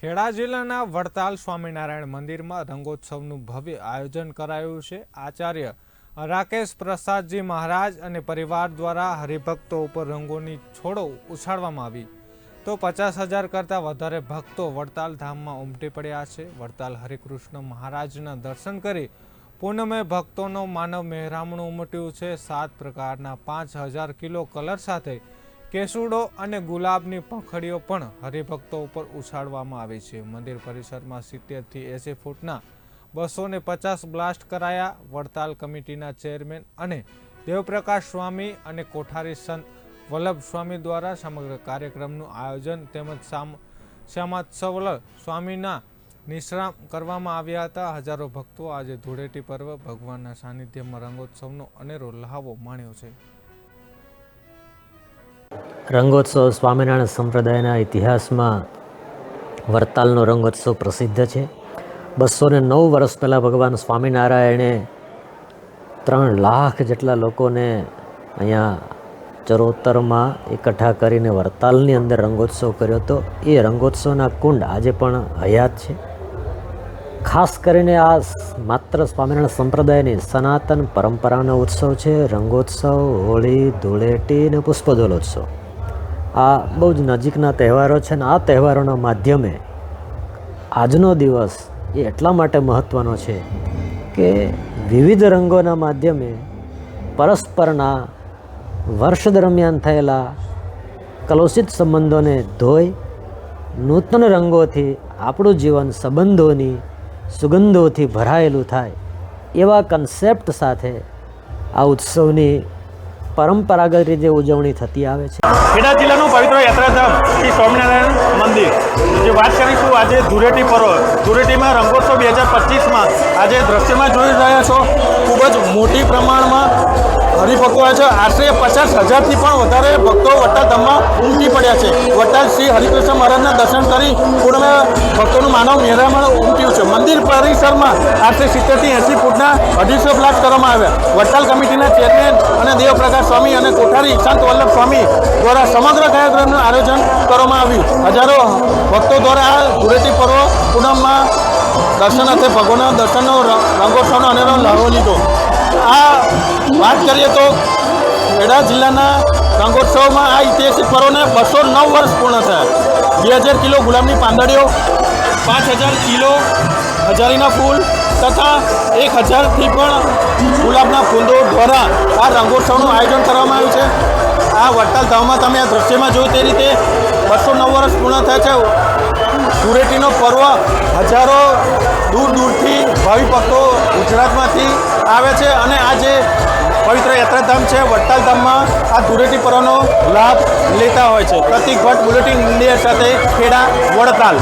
ખેડા જિલ્લાના વડતાલ સ્વામિનારાયણ મંદિરમાં રંગોત્સવનું ભવ્ય આયોજન કરાયું છે। આચાર્ય રાકેશ પ્રસાદજી મહારાજ અને પરિવાર દ્વારા હરિભક્તો ઉપર રંગોની છોડો ઉછાળવામાં આવી તો 50,000 કરતાં વધારે ભક્તો વડતાલ ધામમાં ઉમટી પડ્યા છે। વડતાલ હરિકૃષ્ણ મહારાજના દર્શન કરી પૂનમે ભક્તોનો માનવ મહેરામણું ઉમટ્યું છે। 7 પ્રકારના 5,000 કિલો કલર સાથે કેસુડો અને ગુલાબની પંખડીઓ પણ હરિભક્તો ઉપર ઉછાળવામાં આવી છે। મંદિર પરિસરમાં 70 થી 80 ફૂટના 250 બ્લાસ્ટ કરાયા। વડતાલ કમિટીના ચેરમેન અને દેવપ્રકાશ સ્વામી અને કોઠારી સંત વલ્લભ સ્વામી દ્વારા સમગ્ર કાર્યક્રમનું આયોજન તેમજ શ્યામાત્સવલ સ્વામીના નિશ્રામ કરવામાં આવ્યા હતા। હજારો ભક્તો આજે ધૂળેટી પર્વ ભગવાનના સાનિધ્યમાં રંગોત્સવનો અનેરો લહાવો માણ્યો છે। રંગોત્સવ સ્વામિનારાયણ સંપ્રદાયના ઇતિહાસમાં વડતાલનો રંગોત્સવ પ્રસિદ્ધ છે। 209 વર્ષ પહેલાં ભગવાન સ્વામિનારાયણે 3 લાખ જેટલા લોકોને અહીંયા ચરોતરમાં એકઠા કરીને વડતાલની અંદર રંગોત્સવ કર્યો હતો। એ રંગોત્સવના કુંડ આજે પણ હયાત છે। ખાસ કરીને આ માત્ર સ્વામિનારાયણ સંપ્રદાયની સનાતન પરંપરાનો ઉત્સવ છે। રંગોત્સવ, હોળી, ધૂળેટી અને પુષ્પદોલોત્સવ આ બહુ જ નજીકના તહેવારો છે અને આ તહેવારોના માધ્યમે આજનો દિવસ એ એટલા માટે મહત્ત્વનો છે કે વિવિધ રંગોના માધ્યમે પરસ્પરના વર્ષ દરમિયાન થયેલા કલુષિત સંબંધોને ધોઈ નૂતન રંગોથી આપણું જીવન સંબંધોની સુગંધોથી ભરાયેલું થાય એવા કન્સેપ્ટ સાથે આ ઉત્સવની પરંપરાગત રીતે ઉજવણી થતી આવે છે। ખેડા જિલ્લાનું પવિત્ર યાત્રાધામ શ્રી સ્વામિનારાયણ મંદિર જે વાત કરીશું આજે ધૂળેટી પર્વ ધૂળેટીમાં રંગોત્સવ 2025માં આજે દ્રશ્યમાં જોઈ રહ્યા છો ખૂબ જ મોટી પ્રમાણમાં હરિભક્તો આવે છે। આશરે 50,000થી પણ વધારે ભક્તો વડતાલ ધામમાં ઉમટી પડ્યા છે। વડતાલ શ્રી હરિકૃષ્ણ મહારાજના દર્શન કરી પૂર્ણ ભક્તોનું માનવ મહેરામણ ઉમટ્યું છે। મંદિર પરિસરમાં આશરે 70 થી 80 ફૂટના 250 બ્લાસ્ટ કરવામાં આવ્યા। વડતાલ કમિટીના ચેરમેન અને દેવપ્રકાશ સ્વામી અને કોઠારી સંત વલ્લભ સ્વામી દ્વારા સમગ્ર કાર્યક્રમનું આયોજન કરવામાં આવ્યું। હજારો ભક્તો દ્વારા આ ધૂળેટી પર્વ પૂનમમાં દર્શનાર્થે ભગવાનના દર્શનનો રંગોત્સવનો અનેરો લાભો લીધો। આ વાત કરીએ તો ખેડા જિલ્લાના રંગોત્સવમાં આ ઐતિહાસિક પર્વને 209 વર્ષ પૂર્ણ થયા। 2,000 કિલો ગુલાબની પાંદડીઓ, 5,000 કિલો હજારીના ફૂલ તથા 1,000થી પણ ગુલાબના ફૂંદો દ્વારા આ રંગોત્સવનું આયોજન કરવામાં આવ્યું છે। આ વડતાલ ધામમાં તમે આ દ્રશ્યમાં જોયું તે રીતે 209 વર્ષ પૂર્ણ થયા છે। ધૂળેટીનો પર્વ હજારો દૂર દૂરથી ભાવિ ભક્તો ગુજરાતમાંથી આવે છે અને આ જે પવિત્ર યાત્રાધામ છે વડતાલ ધામમાં આ ધૂળેટી પર્વનો લાભ લેતા હોય છે। પ્રતિક ભટ્ટ, બુલેટિન ઇન્ડિયા સાથે ખેડા, વડતાલ।